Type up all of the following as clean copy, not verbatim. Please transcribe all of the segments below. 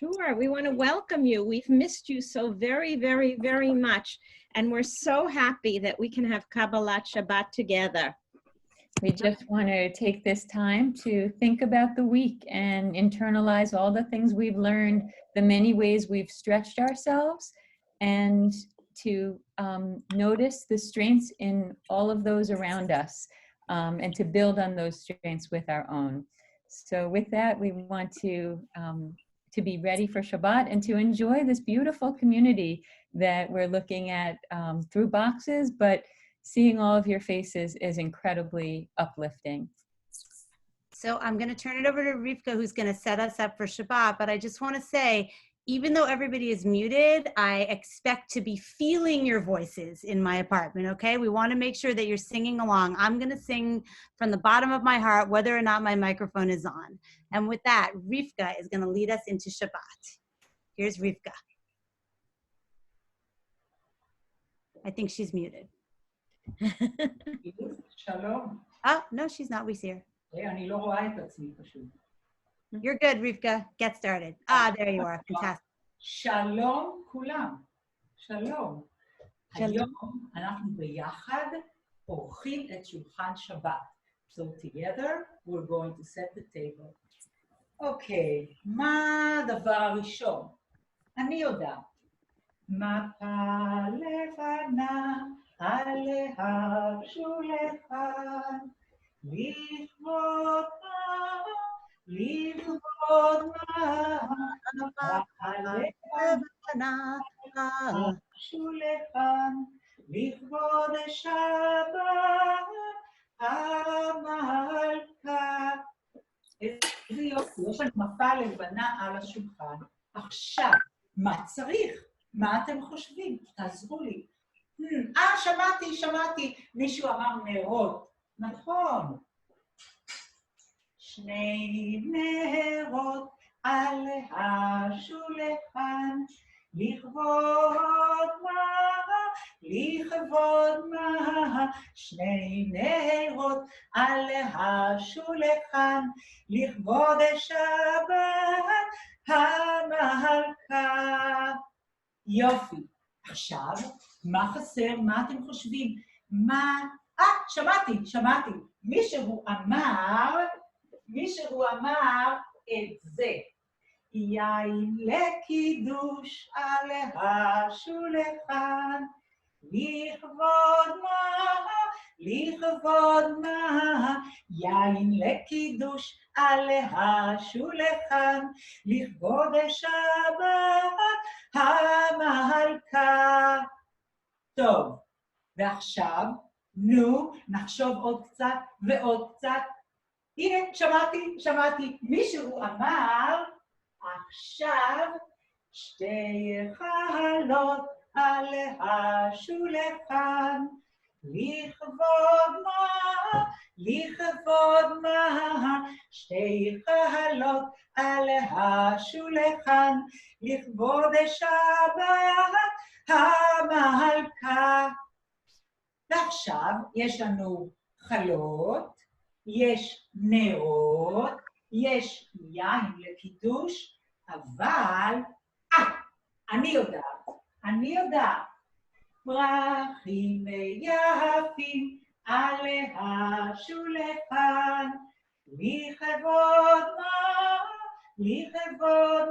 Sure. We want to welcome you. We've missed you so very, very, very much. And we're so happy that we can have Kabbalat Shabbat together. We just want to take this time to think about the week and internalize all the things we've learned, the many ways we've stretched ourselves, and to notice the strengths in all of those around us, and to build on those strengths with our own. So with that, we want to be ready for Shabbat and to enjoy this beautiful community that we're looking at through boxes, but seeing all of your faces is incredibly uplifting. So I'm going to turn it over to Rivka, who's going to set us up for Shabbat. But I just want to say, even though everybody is muted, I expect to be feeling your voices in my apartment, okay? We want to make sure that you're singing along. I'm going to sing from the bottom of my heart, whether or not my microphone is on. And with that, Rivka is going to lead us into Shabbat. Here's Rivka. I think she's muted. שלום. No, she's not. We see her. אני לא רואה את עצמי פשוט. You're good, Rivka. Get started. There you are. Fantastic. שלום כולם. שלום. היום אנחנו ביחד עורכים את שולחן שבת. So together we're going to set the table. אוקיי, מה הדבר הראשון? אני יודעת. מפה לבנה עליה שולחן, לכבוד מה, לכבוד מה, עליה שולחן, לכבוד שבת המלכה. איזה יופי, יש לנו מפה לבנה על השולחן. עכשיו, מה צריך? מה אתם חושבים? תעזרו לי. שמעתי. מישהו אמר נרות. נכון. שני נרות על השולחן, לכבוד מה, שני נרות על השולחן, לכבוד שבת המלכה. יופי. עכשיו, מה חסר? מה אתם חושבים? שמעתי. מישהו אמר את זה. יין לקידוש על השולחן, לכבוד מה, יין לקידוש על השולחן, לכבוד שבת המלכה. טוב, ועכשיו, נחשוב עוד קצת ועוד קצת. הנה, שמעתי. מישהו אמר, עכשיו שתי חלות על השולחן, לכבוד מה, שתי חלות על השולחן, לכבוד שבת המלכה. ועכשיו יש לנו חלות, יש נרות, יש יין לקידוש, אבל, אני יודעת. פרחים ויפים על השולחן, לכבוד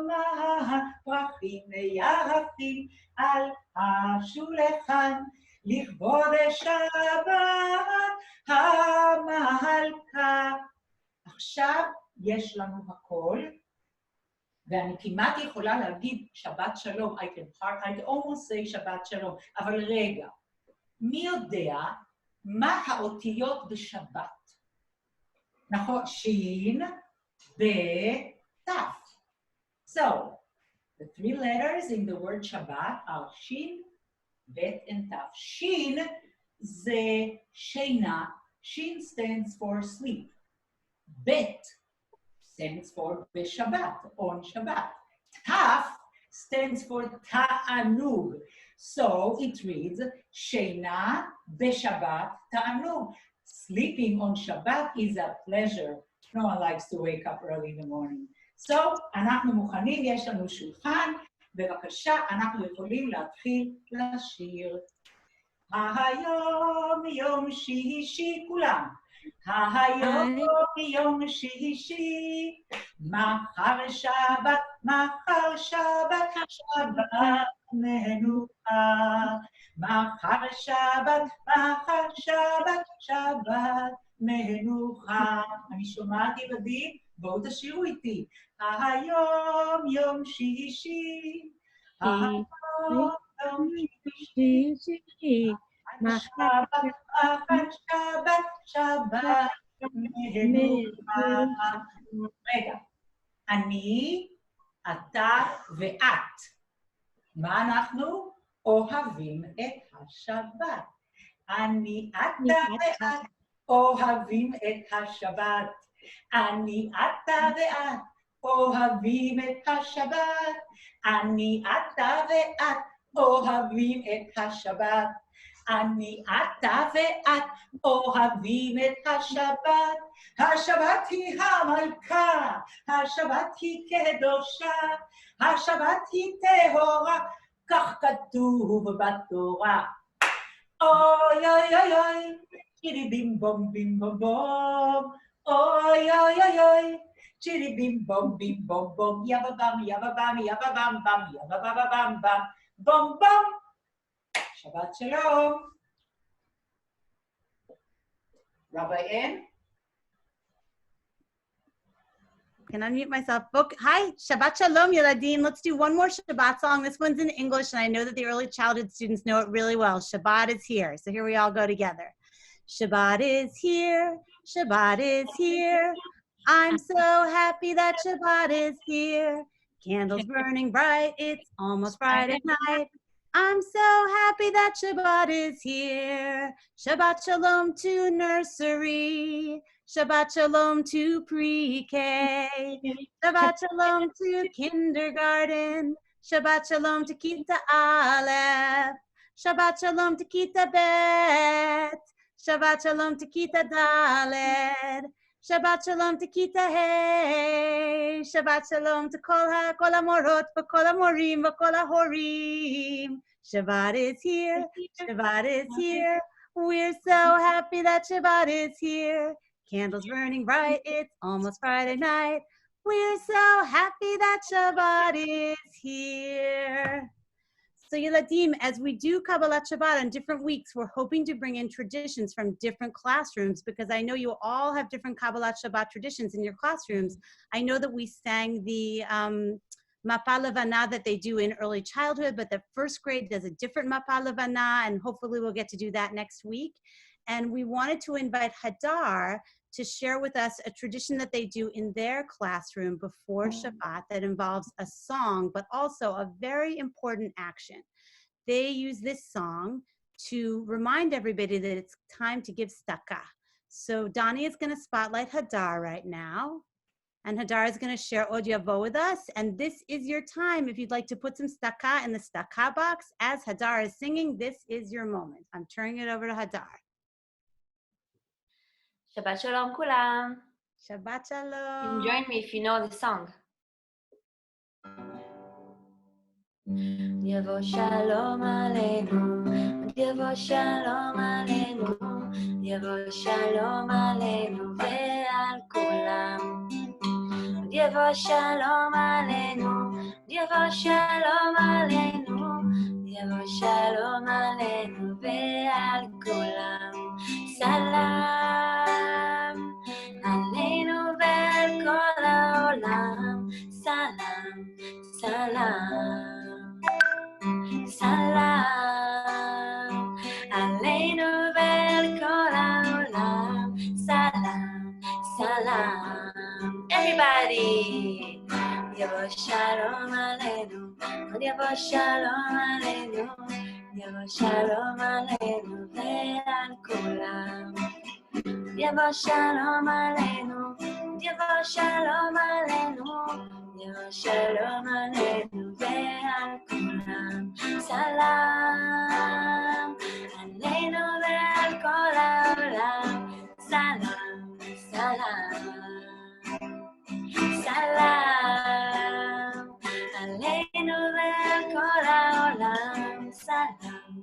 מה, פרחים ויפים על השולחן, לכבוד שבת המלכה. עכשיו יש לנו הכל, ואני כמעט יכולה להגיד שבת שלום, I can almost say שבת שלום, אבל רגע, מי יודע מה האותיות בשבת? נכון, שין, בתף. So, the three letters in the word Shabbat are שין, bet and taf. שין זה שינה. שין stands for sleep. Bet stands for Shabbat, on Shabbat. Taf stands for ta'anug. So it reads, Sheina b'Shabbat ta'anug. Sleeping on Shabbat is a pleasure. No one likes to wake up early in the morning. So, אנחנו מוכנים, יש לנו שולחן, בבקשה, אנחנו יכולים להתחיל לשיר. היום יום שישי כולם, היום יום שישי, מחר שבת, מחר שבת, שבת מנוחה. מחר שבת, מחר שבת, שבת מנוחה. אני שומעת ילדים, בואו תשירו איתי. היום יום שישי, היום יום שישי, מחר שבת, שבת מנוחה. רגע, אני, אתה ואת. מה אנחנו? אוהבים את השבת. אני, אתה ואת אוהבים את השבת. אני, אתה ואת אוהבים את השבת. אני, אתה ואת אוהבים את השבת. אני, אתה ואת אוהבים את השבת. השבת היא המלכה, השבת היא קדושה, השבת היא טהורה, כך כתוב בתורה. אוי אוי אוי אוי, צ'ירי בים בום בים בום בום. אוי אוי אוי אוי, צ'ירי בים בום בים בום בום. יבא בם יבא בם יבא בם בם יבא בבא בם בם בום בום. שבת שלום. Rabbi N? Can I unmute myself? Hi, Shabbat Shalom, Yeladim. Let's do one more Shabbat song. This one's in English, and I know that the early childhood students know it really well. Shabbat is here. So here we all go together. Shabbat is here. Shabbat is here. I'm so happy that Shabbat is here. Candles burning bright. It's almost Friday night. I'm so happy that Shabbat is here. Shabbat Shalom to nursery. Shabbat Shalom to pre-K. Shabbat Shalom to kindergarten. Shabbat Shalom to Kita Aleph. Shabbat Shalom to Kita Bet. Shabbat Shalom to Kita Dalet. Shabbat Shalom to Kita Hey. Shabbat Shalom to Kol HaMorot, V'Kol HaMorim, V'Kol HaHorim. Shabbat is here. Shabbat is here. We're so happy that Shabbat is here. Candles burning bright, it's almost Friday night. We're so happy that Shabbat is here. So Yeladim, as we do Kabbalat Shabbat on different weeks, we're hoping to bring in traditions from different classrooms because I know you all have different Kabbalat Shabbat traditions in your classrooms. I know that we sang the Mapa Levana that they do in early childhood, but the first grade does a different Mapa Levana, and hopefully we'll get to do that next week. And we wanted to invite Hadar to share with us a tradition that they do in their classroom before Shabbat that involves a song, but also a very important action. They use this song to remind everybody that it's time to give tzedakah. So Donnie is going to spotlight Hadar right now, and Hadar is going to share Od Yavo with us, and this is your time. If you'd like to put some tzedakah in the tzedakah box as Hadar is singing, this is your moment. I'm turning it over to Hadar. Shabbat Shalom Kulam. Shabbat Shalom. Join me if you know the song. Yavo Shalom Aleinu, Yavo Shalom Aleinu, Yavo Shalom Aleinu ve'al kulam. Yavo Shalom Aleinu, Yavo Shalom Aleinu, Yavo Shalom Aleinu ve'al kulam. Salam Aleinu ve'al kol ha'olam. Salam, salam, salam Aleinu ve'al kol ha'olam. Salam, salam. Everybody. Yavo Shalom Aleinu, Yavo Shalom Aleinu, Yavo Shalom Aleinu ve'al kulam. Yavo Shalom Aleinu, Yavo Shalom Aleinu, Yavo Shalom Aleinu ve'al kulam. Salam Aleinu ve'al kol ha'olam. Salam, salam, salam עלינו ועל כל העולם, סלאם,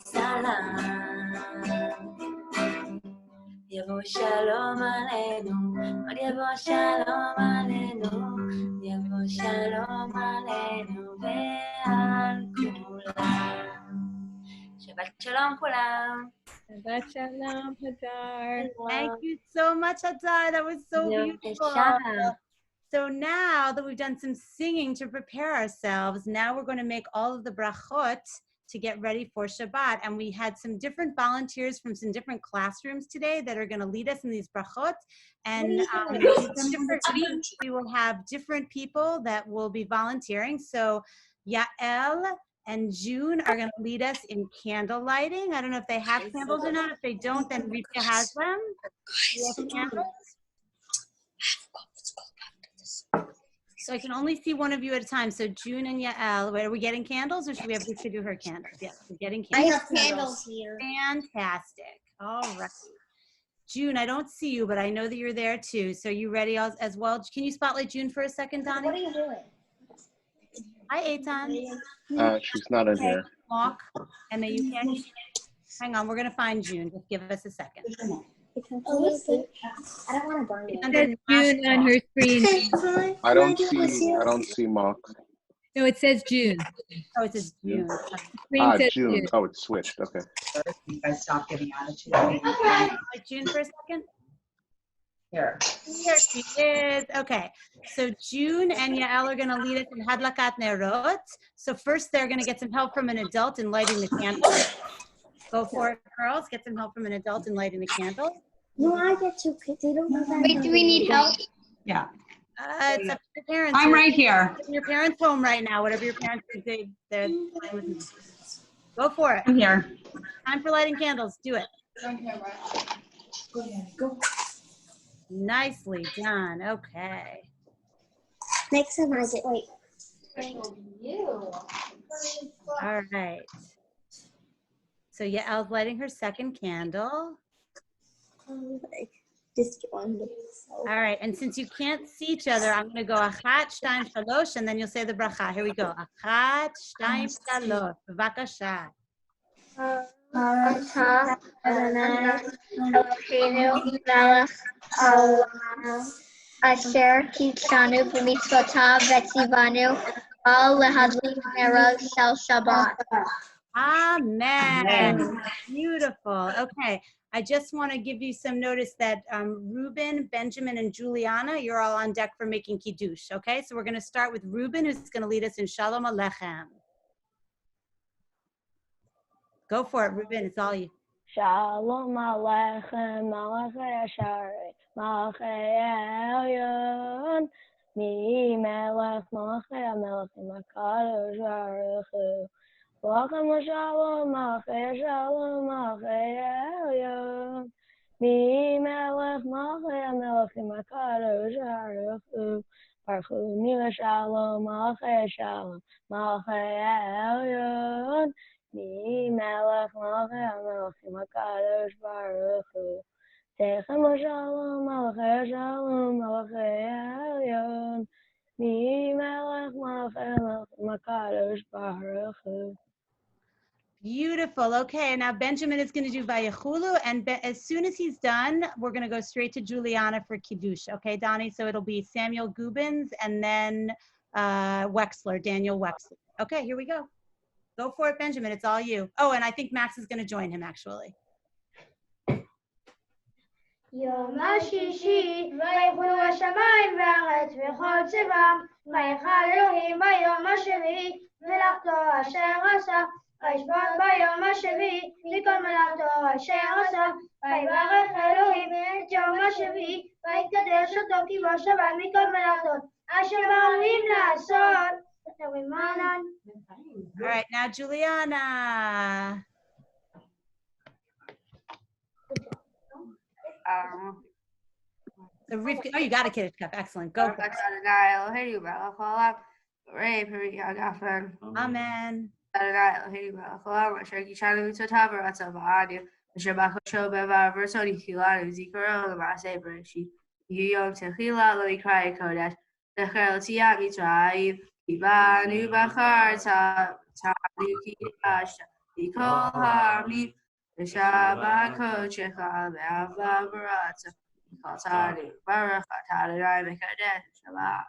סלאם. יבוא שלום עלינו, עוד יבוא שלום עלינו, יבוא שלום עלינו ועל כולם. שבת שלום כולם. Shabbat shalom, Hadar. Thank you so much, Hadar. That was so beautiful. So now that we've done some singing to prepare ourselves, now we're going to make all of the brachot to get ready for Shabbat. And we had some different volunteers from some different classrooms today that are going to lead us in these brachot. And different weeks, we will have different people that will be volunteering. So Yael and June are going to lead us in candle lighting. I don't know if they have candles or not. If they don't, then Rita has them. Do you have candles? So I can only see one of you at a time. So June and Yael, are we getting candles or should we have Rita do her candles? Yes, we're getting candles. I have candles here. Fantastic. All right. June, I don't see you, but I know that you're there too. So you ready as well? Can you spotlight June for a second, Donnie? What are you doing? Hi, Eitan. She's not in here. Walk. And then you can. Hang on, we're going to find June. Just give us a second. I don't want to burn It's you. under June on her screen. I don't see Mark. No, it says June. Oh, it says June. Screen says June. Oh, it's switched. Okay. You guys stop giving attitude. Like June for a second. Here. Here she is. Okay, so June and Yael are going to lead us in Hadlakat Nerot. So first, they're going to get some help from an adult in lighting the candle. Go for it, girls. Get some help from an adult in lighting the candle. No, I get to pick. They don't know that. Wait, do we need help? Yeah. It's up to the parents. I'm right here. Your parents' home right now. Whatever your parents do, they're fine with me. Go for it. I'm here. Time for lighting candles. Do it. Nicely done. Okay. Next time I get, wait. All right. So Yael's lighting her second candle. Just one. All right, and since you can't see each other, I'm going to go achat, shtayim, shalosh, and then you'll say the bracha. Here we go. Achat, shtayim, shalosh. Bavakasha. Asher kitshanu b'mitzvotav v'tzivanu al lehadlik nerav shel Shabbat. Amen. Beautiful. Okay. I just want to give you some notice that Reuben, Benjamin, and Juliana, you're all on deck for making Kiddush. Okay, so we're going to start with Reuben, who's going to lead us in Shalom Aleichem. Go for it, Reuben. It's all you. Shalom Aleichem, Malachei Asharet, Malachei Elyon, Mi Melech, Malachei HaMelechim, HaKadosh Baruch Hu. Welcome Shalom, Malachei Shalom, Malachei Elyon, Mi Melech, Malachei HaMelechim, HaKadosh Baruch Hu. Baruch Hu, Mi Shalom, Malachei Shalom, Malachei Elyon, Mi Melech, Malachei HaMelechim, HaKadosh Baruch Hu. Teichem Shalom, Malachei Shalom, Malachei Elyon, Mi Melech, Malachei HaMelechim, HaKadosh Baruch Hu. Beautiful. Okay, now Benjamin is going to do Vayechulu, and as soon as he's done, we're going to go straight to Juliana for Kiddush. Okay, Donnie? So it'll be Samuel Gubins and then Wexler, Daniel Wexler. Okay, here we go. Go for it, Benjamin. It's all you. Oh, and I think Max is going to join him, actually. יום השישי, ויחולו השמיים והארץ וכל צבאם, ויחל אלוהים ביום השביעי, מלאכתו אשר עשה, וישבות ביום השביעי, מכל מלאכתו אשר עשה, ויברך אלוהים את יום השביעי, ויקדש אותו כי בו שבת מכל מלאכתו, אשר ראויים לעשות. All right, now Juliana. So Rivka, oh, you got a Kiddush cup. Excellent. Go for it. Amen. Ibanu Bakar Taluki Asha, Iko Harmi, the Shabako Cheha, Bava Barata, Kotari, Barakatari, Shabbat.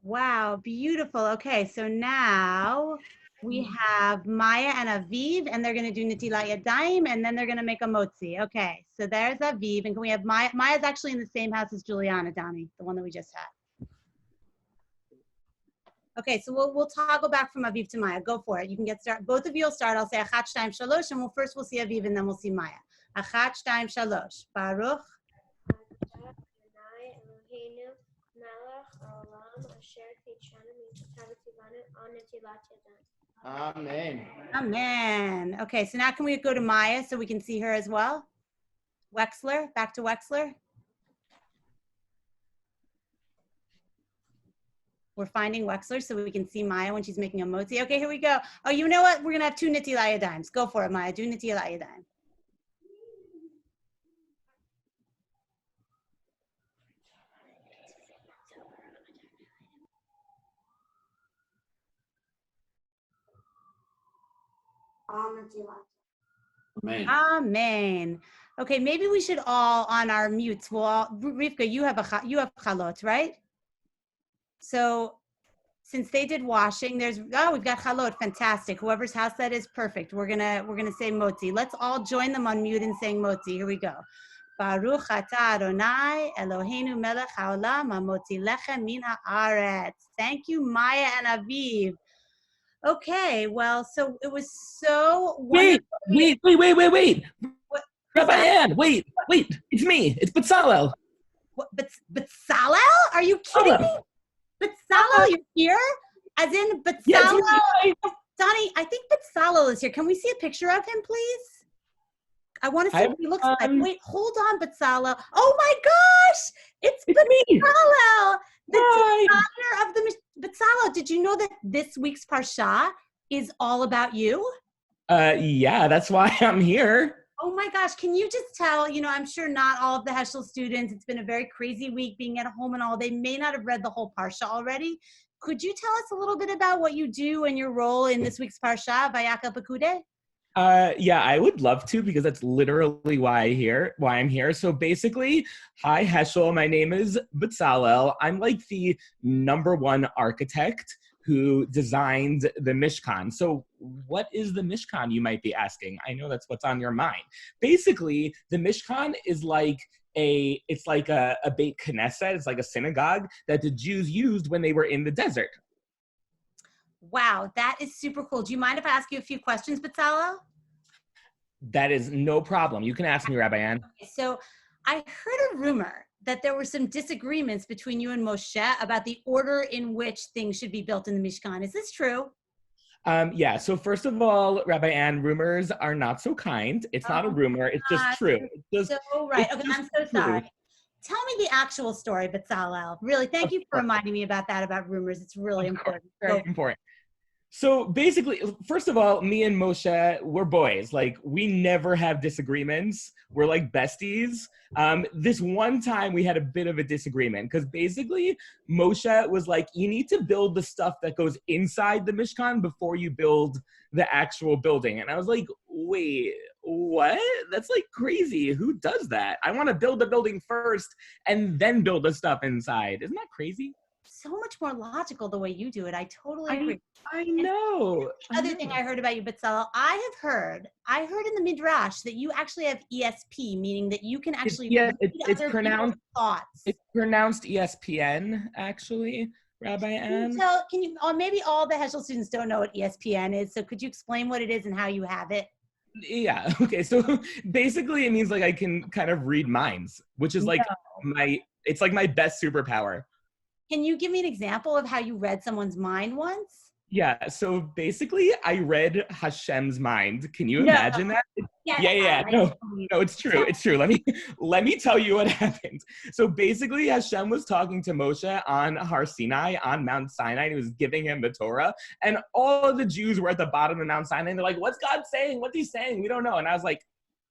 Wow, beautiful. Okay, so now we have Maya and Aviv, and they're going to do Netilat Yadayim, and then they're going to make a motzi. Okay, so there's Aviv, and can we have Maya? Maya's actually in the same house as Juliana, Donnie, the one that we just had. Okay, so we'll toggle back from Aviv to Maya. Go for it. You can get started. Both of you will start. I'll say Achat Shtayim Shalosh, and we'll see Aviv, and then we'll see Maya. Achat Shtayim Shalosh. Baruch. Amen. Amen. Okay, so now can we go to Maya so we can see her as well? Wexler, back to Wexler. We're finding Wexler so we can see Maya when she's making a motzi. Okay, here we go. Oh, you know what? We're going to have 2 Netilat Yadayim. Go for it, Maya. Do Netilat Yadayim. Amen. Amen. Okay, maybe we should all on our mutes. Well, Rivka, you have chalot, right? So since they did washing, we've got chalot. Fantastic. Whoever's house that is, perfect. We're gonna say motzi. Let's all join them on mute and saying motzi. Here we go. Baruch atah Adonai Eloheinu melech haolam hamotzi lechem min haaretz. Thank you, Maya and Aviv. Okay, well, so it was so Wait. What, Rabbi Ann, wait. It's me. It's Bezalel. what, Bezalel? Are you kidding me? Bezalel, you're here? As in Bezalel? Yes, right. Donnie, I think Bezalel is here. Can we see a picture of him, please? I want to see what he looks like. Wait, hold on, Bezalel. Oh my gosh! It's Bezalel, the designer of the Bezalel. Did you know that this week's Parsha is all about you? Yeah, that's why I'm here. Oh my gosh, can you just tell, I'm sure not all of the Heschel students, it's been a very crazy week being at home and all, they may not have read the whole Parsha already. Could you tell us a little bit about what you do and your role in this week's Parsha, Vayakal Pekude? Yeah, I would love to because that's literally why I'm here. So basically, hi Heschel, my name is Bezalel. I'm like the #1 architect who designed the Mishkan. So what is the Mishkan, you might be asking? I know that's what's on your mind. Basically, the Mishkan is like a Beit Knesset, it's like a synagogue that the Jews used when they were in the desert. Wow, that is super cool. Do you mind if I ask you a few questions, Bezalel? That is no problem. You can ask me, Rabbi Ann. So I heard a rumor that there were some disagreements between you and Moshe about the order in which things should be built in the Mishkan. Is this true? Yeah, so first of all, Rabbi Ann, rumors are not so kind. It's not a rumor, it's just true. Okay, I'm so sorry. Tell me the actual story, Bezalel. Really, thank you for reminding me about that, about rumors. It's really important. Very important. So basically, first of all, me and Moshe, we're boys. Like, we never have disagreements. We're like besties. This one time we had a bit of a disagreement because basically Moshe was like, you need to build the stuff that goes inside the Mishkan before you build the actual building. And I was like, wait, what? That's like crazy. Who does that? I want to build the building first and then build the stuff inside. Isn't that crazy? So much more logical the way you do it. I totally agree. I know. Other thing I heard about you, Bezalel, I heard in the Midrash that you actually have ESP, meaning that you can actually it's pronounced thoughts. It's pronounced ESPN, actually, Rabbi Ann. Can you maybe all the Heschel students don't know what ESPN is, so could you explain what it is and how you have it? Yeah, okay, so basically it means like I can kind of read minds, which is like it's like my best superpower. Can you give me an example of how you read someone's mind once? Yeah, so basically I read Hashem's mind. Can you imagine that? Yeah. No, it's true. It's true. Let me tell you what happened. So basically Hashem was talking to Moshe on Har Sinai, on Mount Sinai. He was giving him the Torah. And all of the Jews were at the bottom of Mount Sinai. And they're like, what's God saying? What's he saying? We don't know. And I was like,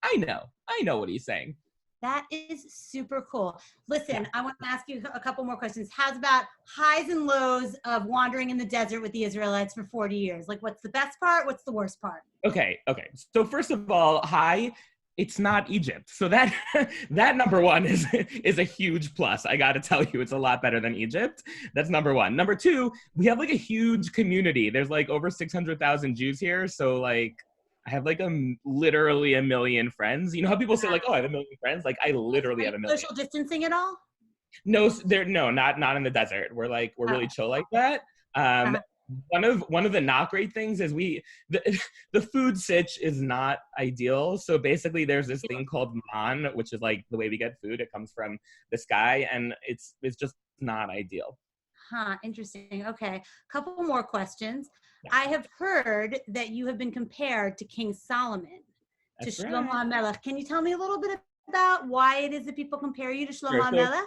I know what he's saying. That is super cool. Listen, I want to ask you a couple more questions. How's about highs and lows of wandering in the desert with the Israelites for 40 years? Like, what's the best part? What's the worst part? Okay. So first of all, it's not Egypt. So that that number one is a huge plus. I got to tell you, it's a lot better than Egypt. That's number one. Number two, we have like a huge community. There's like over 600,000 Jews here. So like, I have like literally a million friends. You know how people say like, oh, I have a million friends? Like I literally have a million. Social distancing at all? No, not in the desert. We're really chill like that. One of the not great things is the food sitch is not ideal. So basically there's this thing called man, which is like the way we get food. It comes from the sky and it's just not ideal. Huh, interesting. Okay. Couple more questions. I have heard that you have been compared to King Solomon, to Shlomo HaMelech. Can you tell me a little bit about why it is that people compare you to Shlomo HaMelech?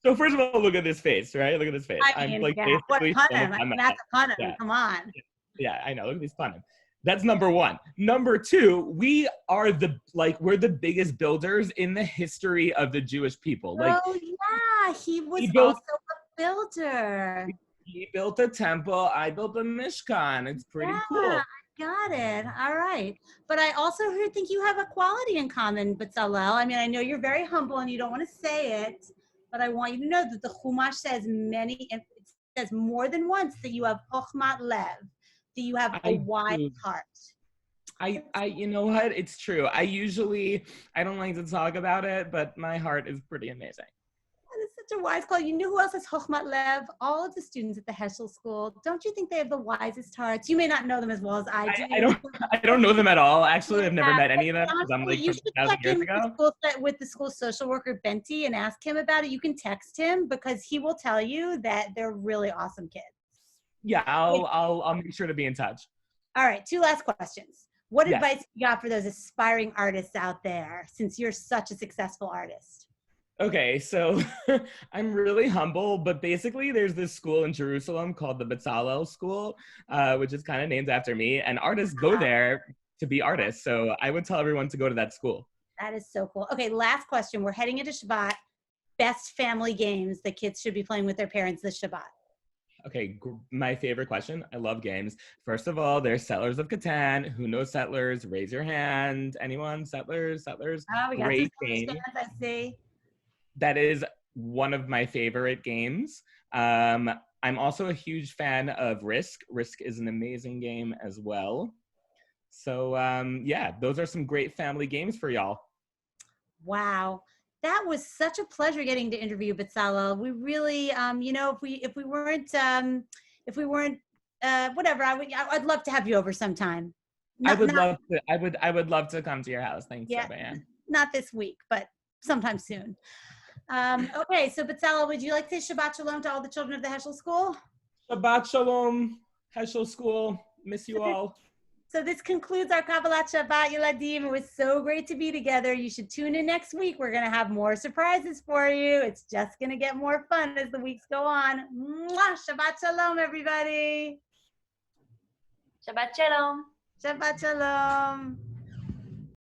So first of all, look at this face, right? Look at this face. I'm like basically what Punim? That's a Punim. Come on. Yeah, I know. Look at these Punim. That's number one. Number two, we're the biggest builders in the history of the Jewish people. Like, oh yeah, he was also a builder. He built a temple. I built a Mishkan. It's pretty cool. Got it. All right. But I also think you have a quality in common, Bezalel. I mean, I know you're very humble and you don't want to say it, but I want you to know that the Chumash says it says more than once that you have chokhmat lev, that you have a wise heart. I you know what? It's true. I don't like to talk about it, but my heart is pretty amazing. That is such a wise call. You know who else has chokhmat lev? All of the students at the Heschel School. Don't you think they have the wisest hearts? You may not know them as well as I do. I don't know them at all. Actually, I've never met any of them because I'm like you from should 1,000 check years in ago. with the school social worker Benti and ask him about it. You can text him because he will tell you that they're really awesome kids. Yeah, I'll make sure to be in touch. All right, 2 last questions. What advice you got for those aspiring artists out there, since you're such a successful artist? Okay, so I'm really humble, but basically there's this school in Jerusalem called the Bezalel School, which is kind of named after me, and artists go there to be artists. So I would tell everyone to go to that school. That is so cool. Okay, last question. We're heading into Shabbat. Best family games that kids should be playing with their parents this Shabbat. Okay, my favorite question. I love games. First of all, there's Settlers of Catan. Who knows Settlers? Raise your hand. Anyone? Settlers? Oh, we got Great some game. fans, I see. That is one of my favorite games. I'm also a huge fan of Risk. Risk is an amazing game as well. So yeah, those are some great family games for y'all. Wow. That was such a pleasure getting to interview Bezalel. We really, you know, if we weren't, whatever, I'd love to have you over sometime. I would love to come to your house. Thanks, Rabbi Ann. Not this week, but sometime soon. Okay, so Bezalel, would you like to say Shabbat Shalom to all the children of the Heschel School? Shabbat Shalom, Heschel School. Miss you all. So this concludes our Kabbalat Shabbat, Yeladim. It was so great to be together. You should tune in next week. We're going to have more surprises for you. It's just going to get more fun as the weeks go on. Mwah! Shabbat Shalom, everybody. Shabbat Shalom. Shabbat Shalom.